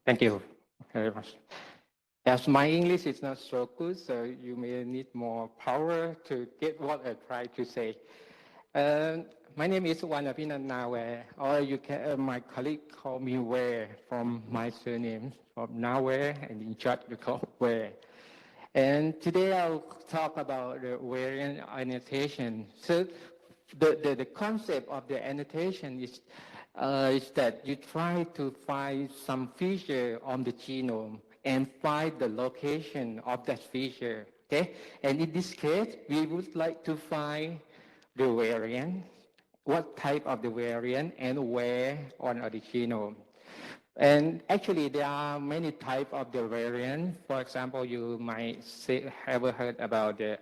Thank you very much. As my English is not so good, so you may need more power to get what I try to say. My name is Wanapinun Nawae, or you can, my colleague call me Ware from my surname, from Nawae, and in short you call Ware. And today I'll talk about the variant annotation. So the concept of the annotation is that you try to find some feature on the genome and find the location of that feature, okay? And in this case, we would like to find the variant, what type of the variant, and where on the genome. And actually, there are many types of the variant. For example, you might have heard about the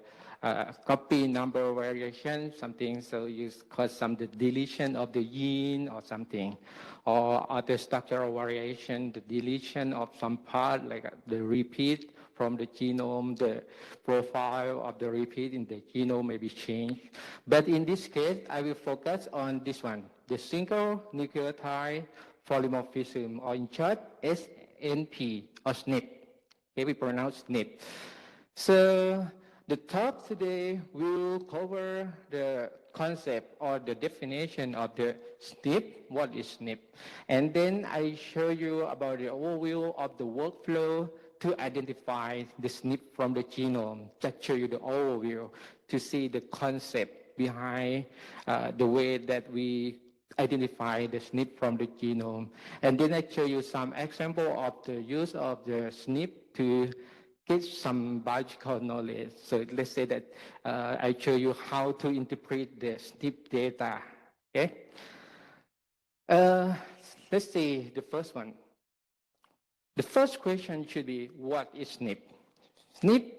copy number variation, something, so you cause some the deletion of the gene or something, or other structural variation, the deletion of some part, like the repeat from the genome, the profile of the repeat in the genome may be changed. But in this case, I will focus on this one, the single nucleotide polymorphism, or in short, SNP, or SNP. Okay, we pronounce SNP. So the talk today will cover the concept or the definition of the SNP, what is SNP. And then I show you about the overview of the workflow to identify the SNP from the genome. Just show you the overview to see the concept behind the way that we identify the SNP from the genome. And then I show you some example of the use of the SNP to get some biological knowledge. So let's say that I show you how to interpret the SNP data, okay? Let's see the first one. The first question should be, what is SNP? SNP,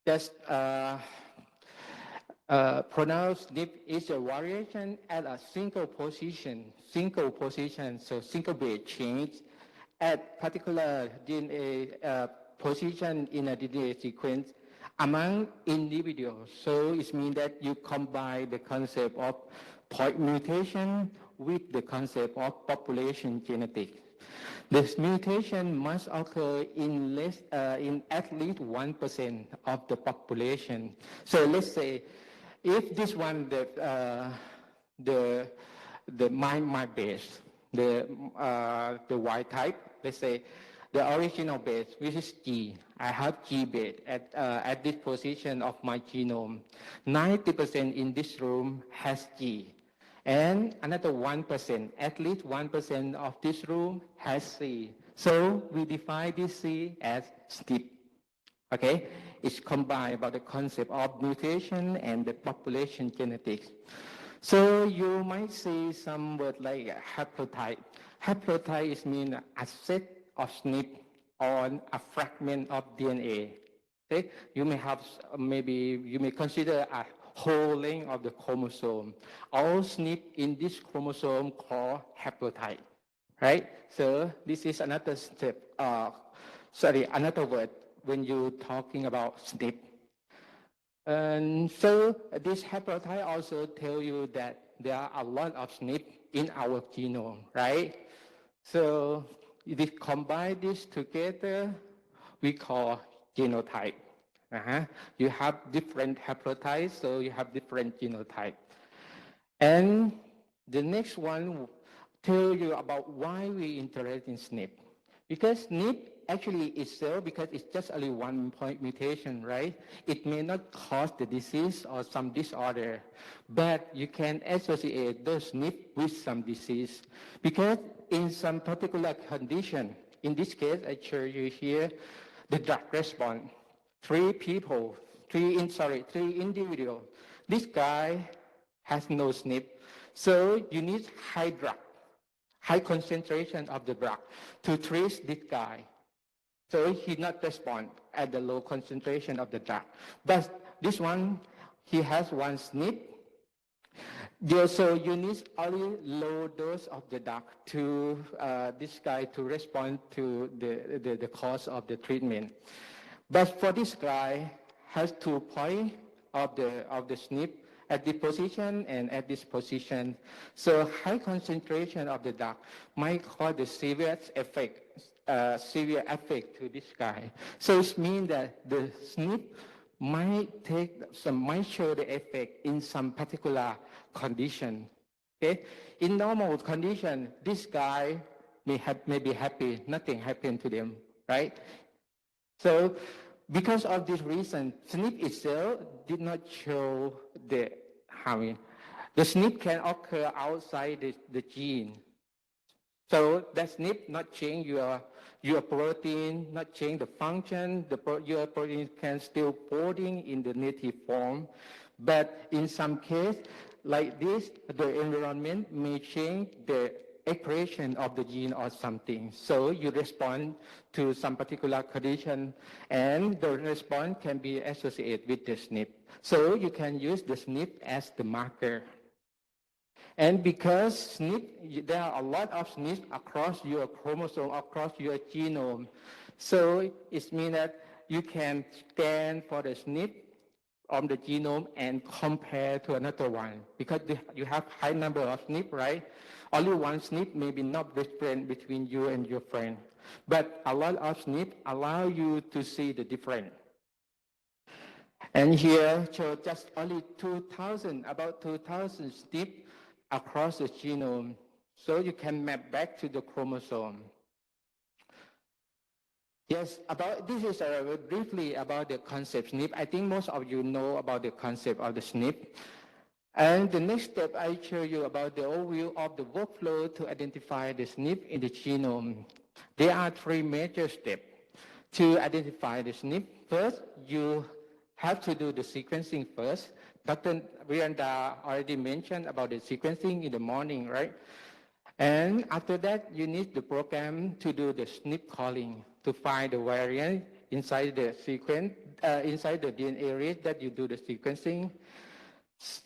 just pronounced SNP is a variation at a single position, so single base change at particular DNA position in a DNA sequence among individuals. So it means that you combine the concept of point mutation with the concept of population genetics. This mutation must occur in at least 1% of the population. So let's say if this one, my base, the Y type, let's say the original base, which is G, I have G base at this position of my genome. 90% in this room has G. And another 1%, at least 1% of this room has C. So we define this C as SNP. Okay, it's combined about the concept of mutation and the population genetics. So you might see some word like haplotype. Haplotype is mean a set of SNP on a fragment of DNA. Okay, you may have you may consider a whole length of the chromosome. All SNP in this chromosome called haplotype, right? So this is another step. Another word when you're talking about SNP. And so this haplotype also tell you that there are a lot of SNP in our genome, right? So if we combine this together, we call genotype. You have different haplotypes, so you have different genotype. And the next one will tell you about why we interested in SNP. Because SNP actually itself, because it's just only one point mutation, right? It may not cause the disease or some disorder, but you can associate those SNP with some disease. Because in some particular condition, in this case, I show you here, the drug response. Three individuals. This guy has no SNP, so you need high concentration of the drug to treat this guy. So he not respond at the low concentration of the drug. But this one, he has one SNP. So you need only low dose of the drug to this guy to respond to the cause of the treatment. But for this guy, has 2 points of the SNP at this position and at this position. So high concentration of the drug might cause the severe effect to this guy. So it means that the SNP might show the effect in some particular condition. Okay, in normal condition, this guy may be happy, nothing happened to them, right? So because of this reason, SNP itself did not show the harming. The SNP can occur outside the gene. So that SNP not change your protein, not change the function. Your protein can still coding in the native form. But in some case, like this, the environment may change the expression of the gene or something. So you respond to some particular condition, and the response can be associated with the SNP. So you can use the SNP as the marker. And because SNP, there are a lot of SNP across your chromosome, across your genome. So it means that you can scan for the SNP on the genome and compare to another one. Because you have high number of SNP, right? Only one SNP may be not different between you and your friend. But a lot of SNP allow you to see the difference. And here show just only about 2,000 SNP across the genome. So you can map back to the chromosome. Yes, this is briefly about the concept SNP. I think most of you know about the concept of the SNP. And the next step, I show you about the overview of the workflow to identify the SNP in the genome. There are 3 major steps to identify the SNP. First, you have to do the sequencing first. Dr. Viranda already mentioned about the sequencing in the morning, right? And after that, you need the program to do the SNP calling to find the variant inside the sequence, inside the DNA read that you do the sequencing.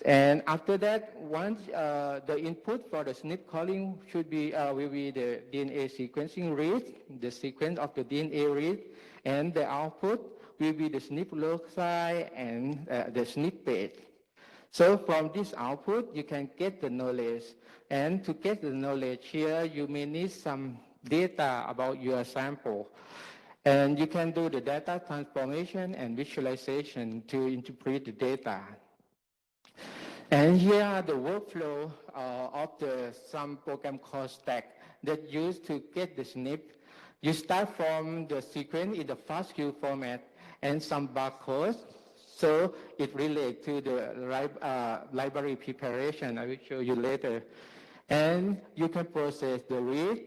And after that, once the input for the SNP calling will be the DNA sequencing read, the sequence of the DNA read, and the output will be the SNP loci and the SNP page. So from this output, you can get the knowledge. And to get the knowledge here, you may need some data about your sample. And you can do the data transformation and visualization to interpret the data. And here are the workflow of some program called STACK that used to get the SNP. You start from the sequence in the FASTQ format and some barcodes. So it relates to the library preparation. I will show you later. And you can process the read,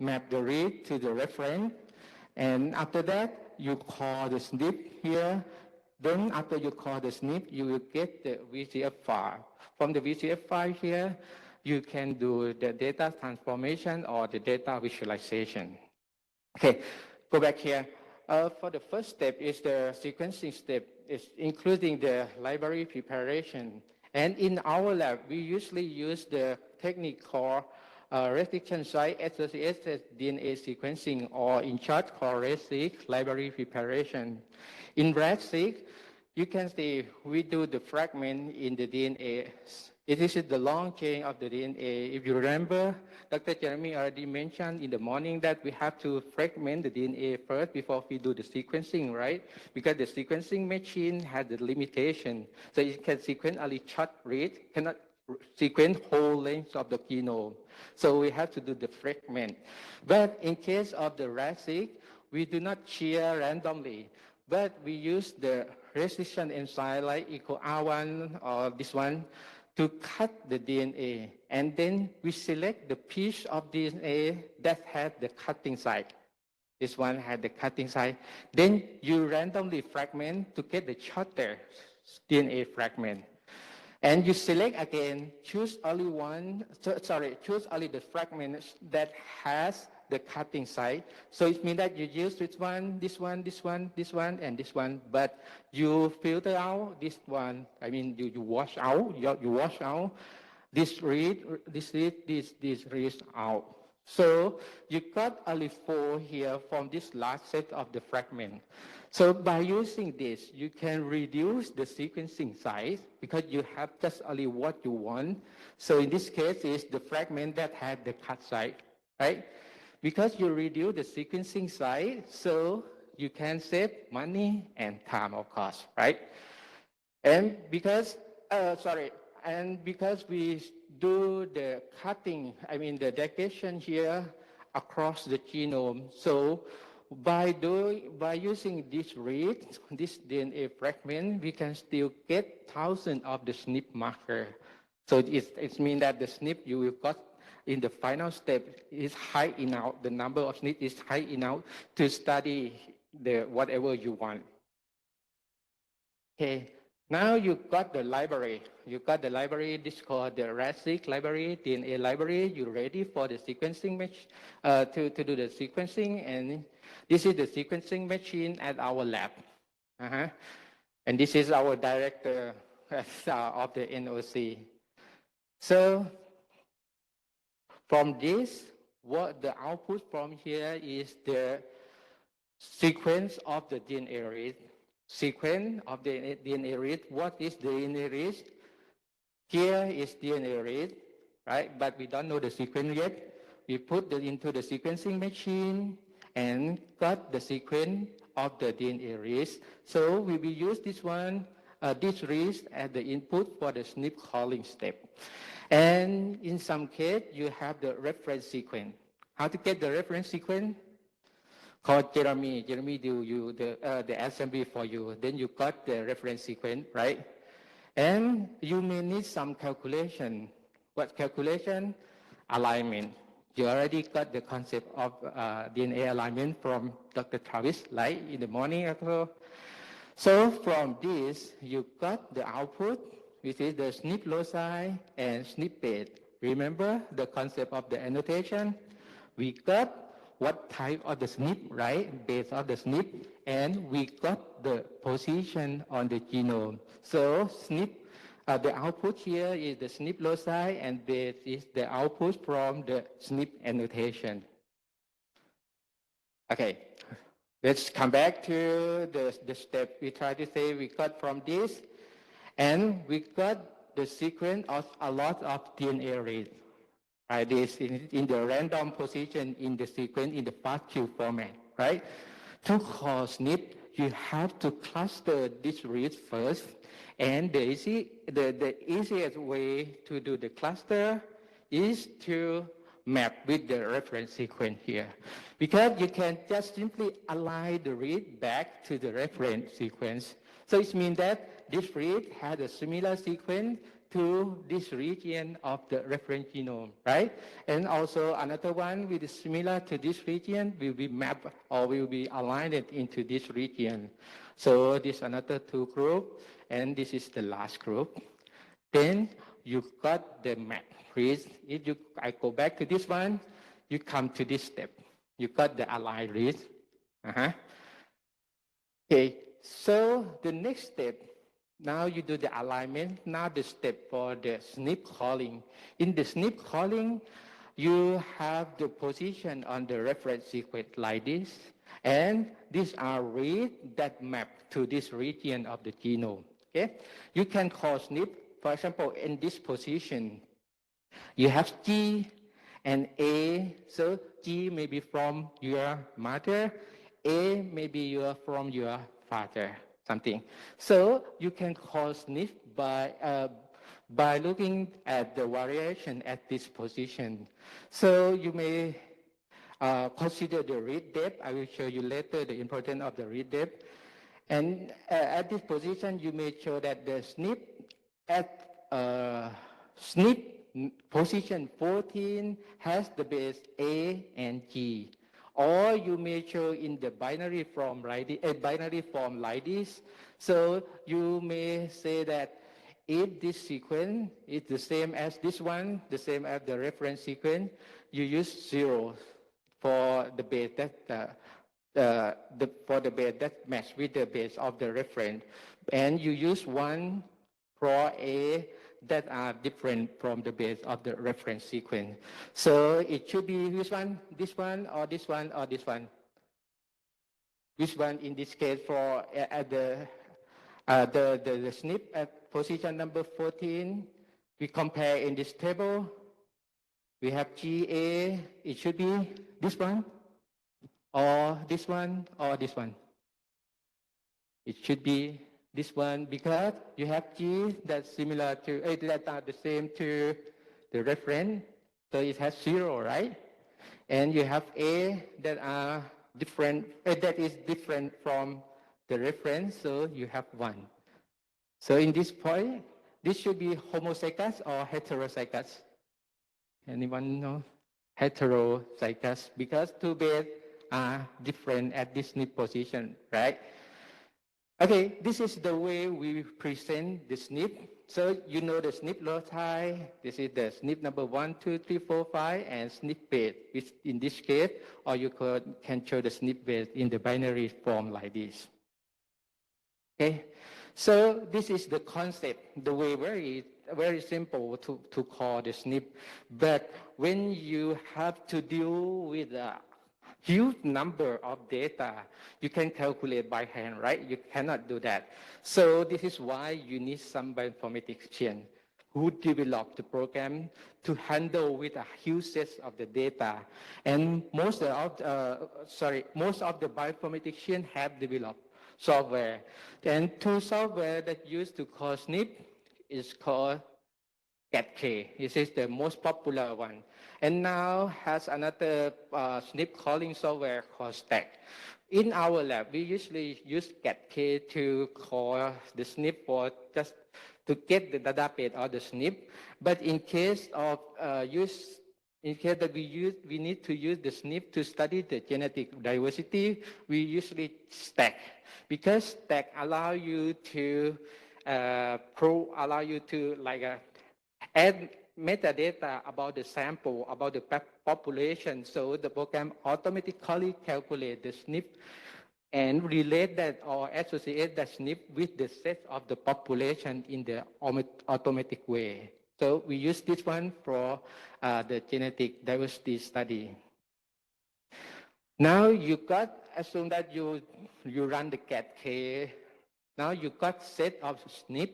map the read to the reference. And after that, you call the SNP here. Then after you call the SNP, you will get the VCF file. From the VCF file here, you can do the data transformation or the data visualization. Okay, go back here. For the first step is the sequencing step, is including the library preparation. And in our lab, we usually use the technique called restriction site associated DNA sequencing, or in short called RAS-seq library preparation. In RAS-seq, you can see we do the fragment in the DNA. It is the long chain of the DNA. If you remember, Dr. Jeremy already mentioned in the morning that we have to fragment the DNA first before we do the sequencing, right? Because the sequencing machine has the limitation. So it can sequence only short read, cannot sequence whole length of the genome. So we have to do the fragment. But in case of the RAS-seq, we do not shear randomly, but we use the resistance enzyme like EcoR1 or this one to cut the DNA. And then we select the piece of DNA that has the cutting site. This one had the cutting site. Then you randomly fragment to get the shorter DNA fragment. And you select again, choose only the fragment that has the cutting site. So it means that you use this one, this one, this one, this one, and this one, but you filter out this one. I mean, you wash out, you wash out this read out. So you got only 4 here from this last set of the fragment. So by using this, you can reduce the sequencing size because you have just only what you want. So in this case, it's the fragment that had the cut site, right? Because you reduce the sequencing size, so you can save money and time, of course, right? And because, and because we do the cutting, I mean the degradation here across the genome, so by using this read, this DNA fragment, we can still get thousands of the SNP marker. So it means that the SNP you will got in the final step is high enough, the number of SNP is high enough to study the whatever you want. Okay, now you got the library. You got the library, this is called the RASIC library, DNA library. You're ready for the sequencing to do the sequencing. And this is the sequencing machine at our lab. And this is our director of the NOC. So from this, what the output from here is the sequence of the DNA read. Sequence of the DNA read. What is the DNA read? Here is DNA read, right? But we don't know the sequence yet. We put it into the sequencing machine and got the sequence of the DNA read. So we will use this one, this read as the input for the SNP calling step. And in some case, you have the reference sequence. How to get the reference sequence? Call Jeremy. Jeremy do you the assembly for you. Then you got the reference sequence, right? And you may need some calculation. What calculation? Alignment. You already got the concept of DNA alignment from Dr. Travis, right, in the morning ago. So from this, you got the output, which is the SNP loci and SNP base. Remember the concept of the annotation? We got what type of the SNP, right, based on the SNP, and we got the position on the genome. So SNP, the output here is the SNP loci, and base is the output from the SNP annotation. Okay, let's come back to the step. We try to say we got from this, and we got the sequence of a lot of DNA reads. Right, this in the random position in the sequence in the FASTQ format, right? To call SNP, you have to cluster this reads first, and the easiest way to do the cluster is to map with the reference sequence here, because you can just simply align the read back to the reference sequence. So it means that this read has a similar sequence to this region of the reference genome, right? And also another one with similar to this region will be mapped or will be aligned into this region. So this is another 2 group, and this is the last group. Then you got the map. If I go back to this one, you come to this step. You got the aligned read. Okay, so the next step, now you do the alignment. Now the step for the SNP calling. In the SNP calling, you have the position on the reference sequence like this. And these are reads that map to this region of the genome. Okay? You can call SNP, for example, in this position. You have G and A. So G may be from your mother. A may be from your father. Something. So you can call SNP by looking at the variation at this position. So you may consider the read depth. I will show you later the importance of the read depth. And at this position, you may show that the SNP at SNP position 14 has the base A and G. Or you may show in the binary form like this. So you may say that if this sequence is the same as this one, the same as the reference sequence, you use 0 for the base that for the base that match with the base of the reference, and you use 1 for A that are different from the base of the reference sequence. So it should be which one, this one, or this one, or this one. Which one in this case for at the SNP at position number 14, we compare in this table. We have GA, it should be this one, or this one, or this one. It should be this one because you have G that's similar to, that are the same to the reference, so it has 0, right? And you have A that are different, that is different from the reference, so you have 1. So in this point, this should be homozygous or heterozygous? Anyone know? Heterozygous, because two bases are different at this SNP position, right? Okay, this is the way we present the SNP. So you know the SNP loci. This is the SNP number 1, 2, 3, 4, 5, and SNP base, which in this case, or you can show the SNP base in the binary form like this. Okay, so this is the concept, the way very simple to call the SNP. But when you have to deal with a huge number of data, you can calculate by hand, right? You cannot do that. So this is why you need some bioinformatician who develop the program to handle with a huge set of the data. And most of the bioinformaticians have developed software. And two software that used to call SNP is called GetK. This is the most popular one. And now has another SNP calling software called Stack. In our lab, we usually use GetK to call the SNP for just to get the database of the SNP. But in case of we need to use the SNP to study the genetic diversity, we usually Stack, because Stack allow you to add metadata about the sample, about the population. So the program automatically calculates the SNP and relate that or associate that SNP with the set of the population in the automatic way. So we use this one for the genetic diversity study. Now you got, assume that you run the GetK. Now you got set of SNP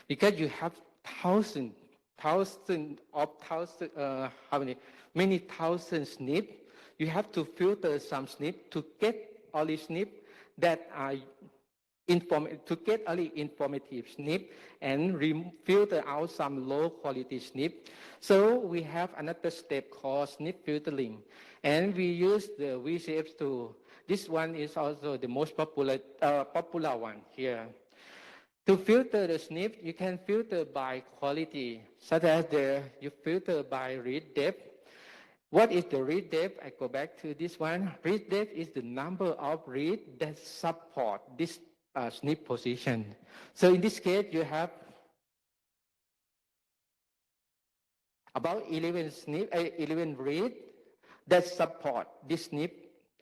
because you have many thousand SNP. You have to filter some SNP to get only SNP that are to get only informative SNP and filter out some low quality SNP. So we have another step called SNP filtering, and we use the VCF tool. This one is also the most popular one here. To filter the SNP, you can filter by quality, such as you filter by read depth. What is the read depth? I go back to this one. Read depth is the number of reads that support this SNP position. So in this case, you have about 11 reads that support this SNP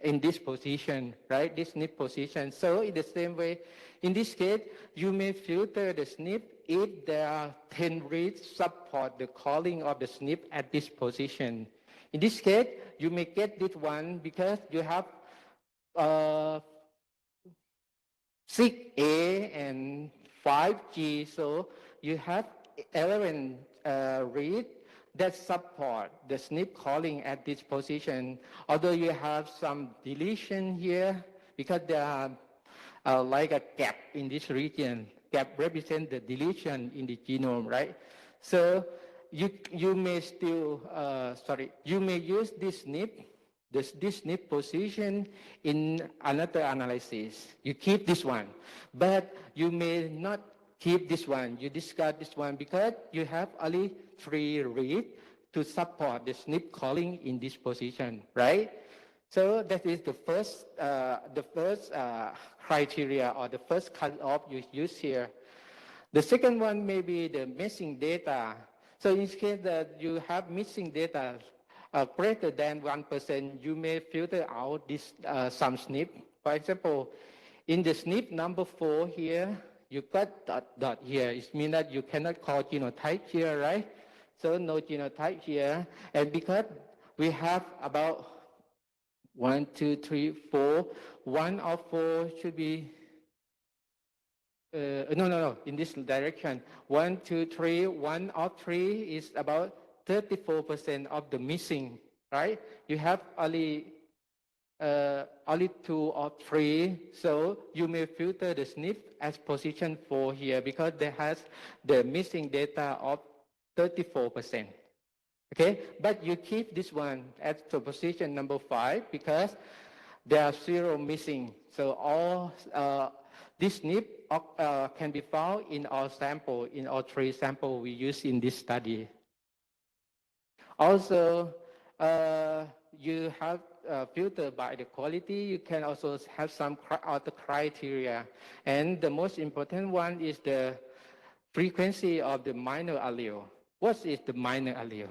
in this position, right? This SNP position. So in the same way, in this case, you may filter the SNP if there are 10 reads support the calling of the SNP at this position. In this case, you may get this one because you have 6A and 5G, so you have 11 reads that support the SNP calling at this position. Although you have some deletion here because there are like a gap in this region. Gap represents the deletion in the genome, right? So you may still, you may use this SNP, this SNP position in another analysis. You keep this one, but you may not keep this one. You discard this one because you have only 3 reads to support the SNP calling in this position, right? So that is the first criteria or the first cutoff you use here. The second one may be the missing data. So in case that you have missing data greater than 1%, you may filter out this some SNP. For example, in the SNP number 4 here, You got dot here. It means that you cannot call genotype here, right? So no genotype here. And because we have about 1, 2, 3, 4, 1 of 4 should be, no, in this direction. 1, 2, 3, 1 of 3 is about 34% of the missing, right? You have only 2 or 3, so you may filter the SNP as position 4 here because they has the missing data of 34%. Okay, but you keep this one at the position number 5 because there are 0 missing. So all this SNP can be found in our sample, in all 3 samples we use in this study. Also, you have filtered by the quality. You can also have some other criteria. And the most important one is the frequency of the minor allele. What is the minor allele?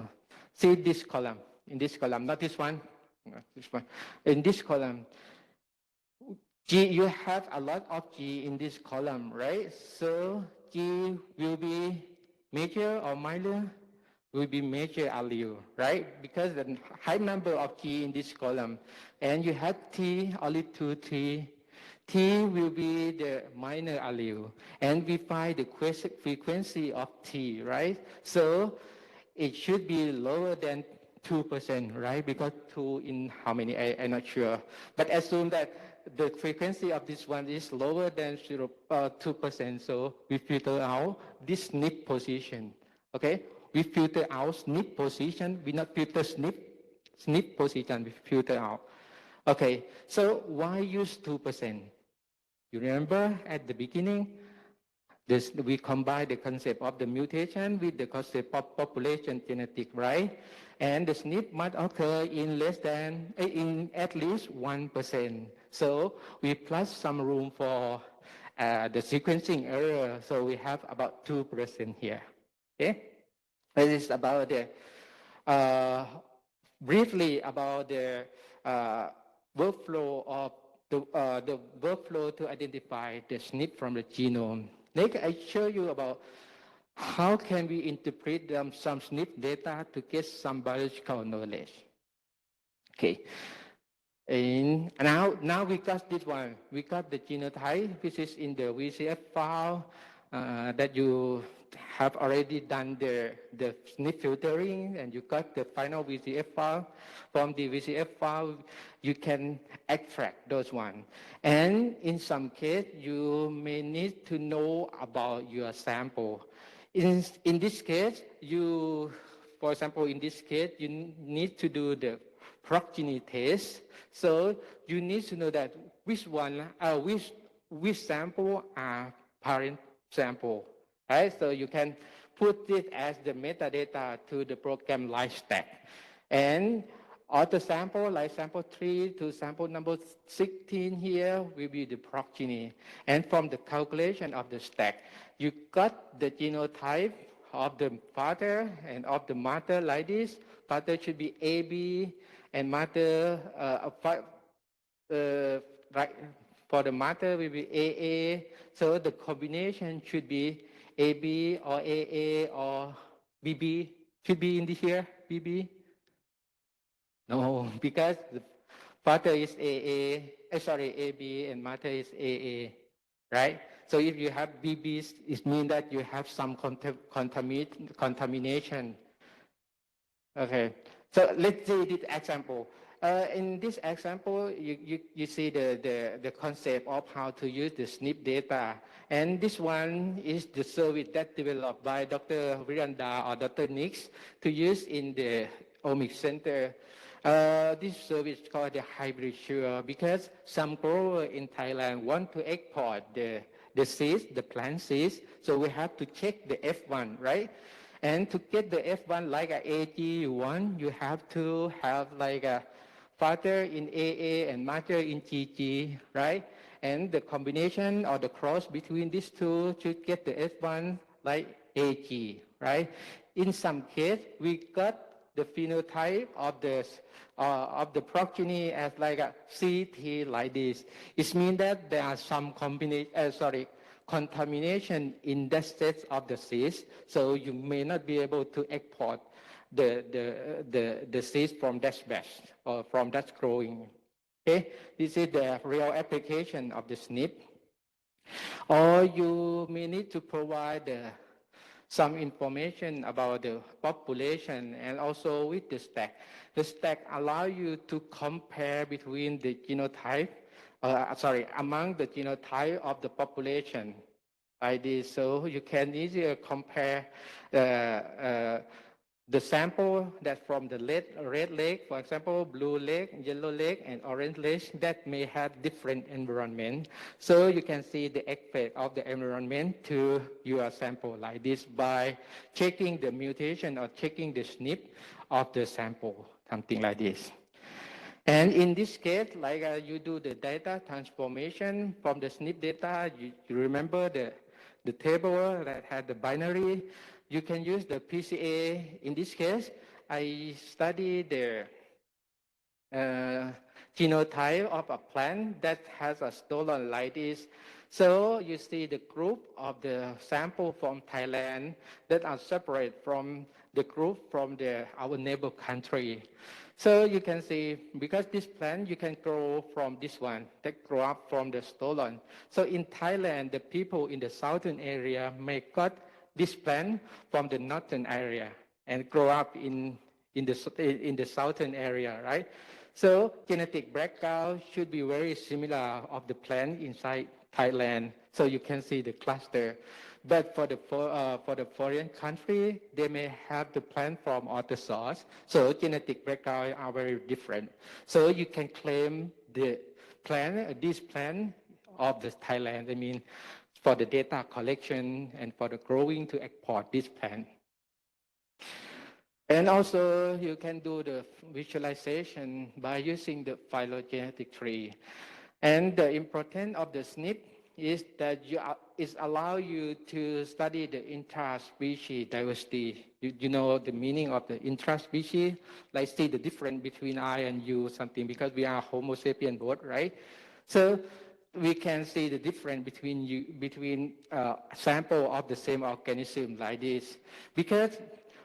See this column, in this column, not this one, no, this one. In this column, G, you have a lot of G in this column, right? So G will be major or minor? Will be major allele, right? Because the high number of T in this column. And you have T, only 2 T. T will be the minor allele. And we find the frequency of T, right? So it should be lower than 2%, right? Because 2 in how many? I'm not sure. But assume that the frequency of this one is lower than 2%. So we filter out this SNP position, okay? We filter out SNP position. We not filter SNP position. We filter out. Okay, so why use 2%? You remember at the beginning, we combine the concept of the mutation with the concept of population genetic, right? And the SNP must occur in at least 1%. So we plus some room for the sequencing error. So we have about 2% here. Okay. This is about the briefly about the workflow of the workflow to identify the SNP from the genome. Next, I show you about how can we interpret some SNP data to get some biological knowledge. Okay. And now we got this one. We got the genotype, which is in the VCF file that you have already done the SNP filtering, and you got the final VCF file. From the VCF file, you can extract those ones. And in some case, you may need to know about your sample. In this case, for example, in this case, you need to do the progeny test. So you need to know that which sample are parent sample. Right? So you can put it as the metadata to the program life stack. And all the sample, like sample 3 to sample number 16 here, will be the progeny. And from the calculation of the stack, you got the genotype of the father and of the mother like this. Father should be AB, and mother, right, for the mother will be AA. So the combination should be AB or AA or BB. Should be in this here, BB? No, because the father is AB and mother is AA, right? So if you have BBs, it means that you have some contamination. Okay, so let's see this example. In this example, you see the concept of how to use the SNP data. And this one is the service that developed by Dr. Viranda or Dr. Nix to use in the Omics Center. This service is called the hybrid sure because some grower in Thailand want to export the seeds, the plant seeds. So we have to check the F1, right? And to get the F1 like a AG1, you have to have like a father in AA and mother in GG, right? And the combination or the cross between these two should get the F1 like AG, right? In some case, we got the phenotype of the progeny as like a CT like this. It means that there are some contamination in that state of the seeds, so you may not be able to export the seeds from that batch or from that growing. Okay, this is the real application of the SNP. Or you may need to provide some information about the population and also with the stack. The stack allow you to compare between the genotype, among the genotype of the population like this. So you can easily compare the sample that from the red lake, for example, blue lake, yellow lake, and orange lake that may have different environment. So you can see the effect of the environment to your sample like this by checking the mutation or checking the SNP of the sample, something like this. And in this case, like you do the data transformation from the SNP data, you remember the table that had the binary. You can use the PCA. In this case, I study the genotype of a plant that has a stolon like this. So you see the group of the sample from Thailand that are separate from the group from our neighbor country. So you can see, because this plant, you can grow from this one, that grow up from the stolon. So in Thailand, the people in the southern area may cut this plant from the northern area and grow up in the southern area, right? So genetic background should be very similar of the plant inside Thailand. So you can see the cluster. But for the foreign country, they may have the plant from other source. So genetic background are very different. So you can claim the plant, this plant of the Thailand. I mean, for the data collection and for the growing to export this plant. And also you can do the visualization by using the phylogenetic tree. And the importance of the SNP is that it allows you to study the intra-species diversity. You know the meaning of the intra-species, like see the difference between I and you, something, because we are Homo sapien both, right? So we can see the difference between sample of the same organism like this. Because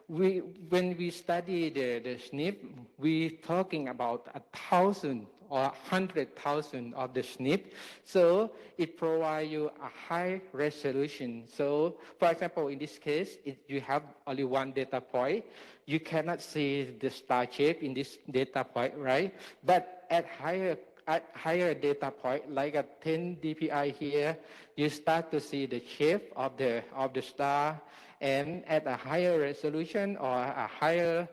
when we study the SNP, we're talking about 1,000 or 100,000 of the SNP. So it provides you a high resolution. So for example, in this case, if you have only one data point, you cannot see the star shape in this data point, right? But at higher data point, like a 10 dpi here, you start to see the shape of the star, and at a higher resolution or a higher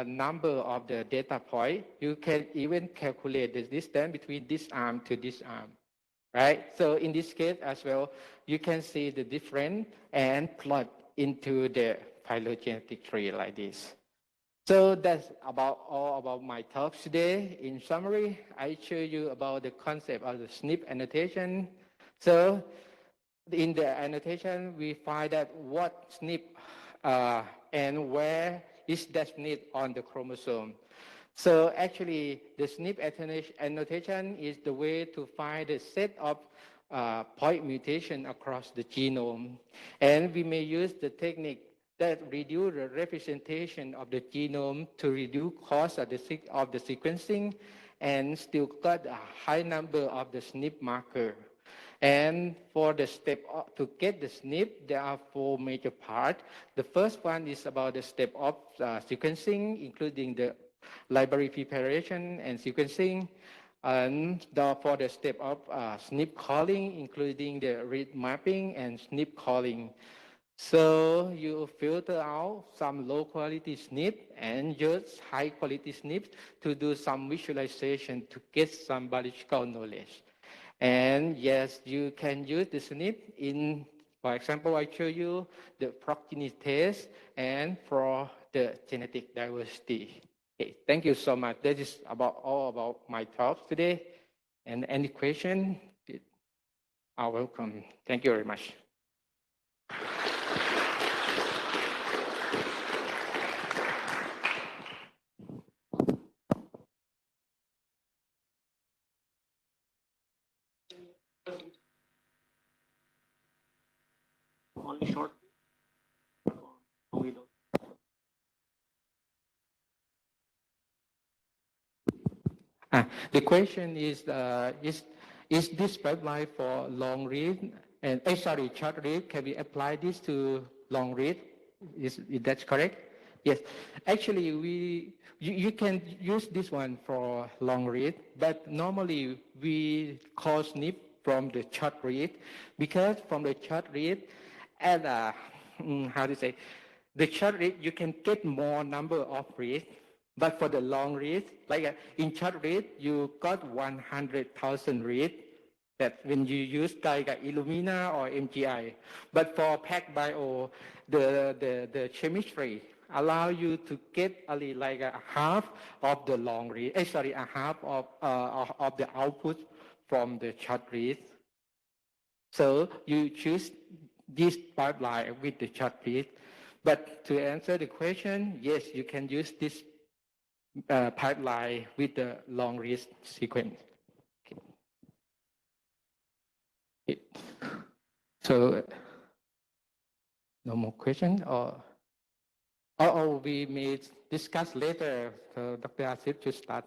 number of the data point, you can even calculate the distance between this arm to this arm, right? So in this case as well, you can see the difference and plot into the phylogenetic tree like this. So that's all about my talk today. In summary, I show you about the concept of the SNP annotation. So in the annotation, we find that what SNP and where is that SNP on the chromosome. So actually, the SNP annotation is the way to find the set of point mutation across the genome. And we may use the technique that reduce the representation of the genome to reduce cost of the sequencing and still got a high number of the SNP marker. And for the step to get the SNP, there are 4 major parts. The first one is about the step of sequencing, including the library preparation and sequencing. And for the step of SNP calling, including the read mapping and SNP calling. So you filter out some low quality SNP and use high quality SNP to do some visualization to get some biological knowledge. And yes, you can use the SNP in, for example, I show you the progeny test and for the genetic diversity. Okay, thank you so much. That is all about my talk today. And any question, are welcome. Thank you very much. short or we don't? The question is this pipeline for long read and sorry, short read? Can we apply this to long read? Is that correct? Yes. Actually, you can use this one for long read, but normally we call SNP from the short read because from the short read, and how to say, the short read you can get more number of reads. But for the long read, like in short read, you got 100,000 read that when you use like Illumina or MGI. But for PacBio, the chemistry allow you to get only like a half of the long read, a half of the output from the short read. So you choose this pipeline with the short read. But to answer the question, yes, you can use this pipeline with the long read sequence. Okay. So no more questions or we may discuss later. So Dr. Asif to start